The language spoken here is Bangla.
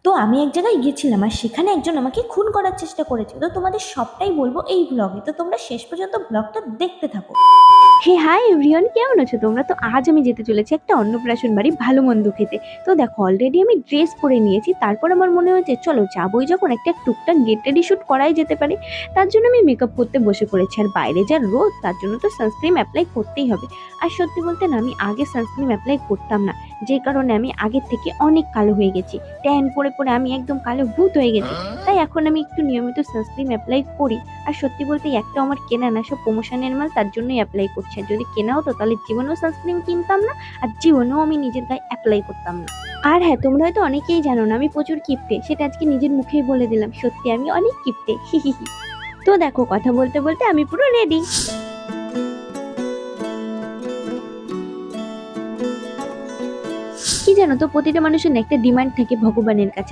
তো আমি এক জায়গায় গেছিলাম আর সেখানে একজন আমাকে খুন করার চেষ্টা করেছে। তো তোমাদের সবটাই বলবো এই ব্লগে, তো তোমরা শেষ পর্যন্ত ব্লগটা দেখতে থাকো। হে হাই এভরিওয়ান, কেমন আছো তোমরা? তো আজ আমি যেতে চলেছি একটা অন্নপ্রাশন বাড়ি ভালো মন্দ খেতে। তো দেখো অলরেডি আমি ড্রেস পরে নিয়েছি, তারপর আমার মনে হয়েছে চলো যাবোই যখন একটা টুকটাক গেট রেডি শুট করাই যেতে পারে। তার জন্য আমি মেকআপ করতে বসে পড়েছি, আর বাইরে যা রোদ তার জন্য তো সানস্ক্রিন অ্যাপ্লাই করতেই হবে। আর সত্যি বলতে না, আমি আগে সানস্ক্রিন অ্যাপ্লাই করতাম না, যে কারণে আমি আগের থেকে অনেক কালো হয়ে গেছি। ট্যান পরে পরে আমি একদম কালো ভূত হয়ে গেছি। তাই এখন আমি একটু নিয়মিত সানস্ক্রিন অ্যাপ্লাই করি। আর সত্যি বলতে একটা আমার কেনা না, সব প্রমোশনের মাল, তার জন্যই অ্যাপ্লাই করছি। আর যদি কেনা হতো তাহলে জীবনেও সানস্ক্রিন কিনতাম না, আর জীবনেও আমি নিজের গায়ে অ্যাপ্লাই করতাম না। আর হ্যাঁ, তোমরা হয়তো অনেকেই জানো না আমি প্রচুর কিপটে, সেটা আজকে নিজের মুখেই বলে দিলাম, সত্যি আমি অনেক কিপটে, হি হি হি। তো দেখো কথা বলতে বলতে আমি পুরো রেডি। কি জানো তো, প্রতিটা মানুষের না একটা ডিমান্ড থাকে ভগবানের কাছে,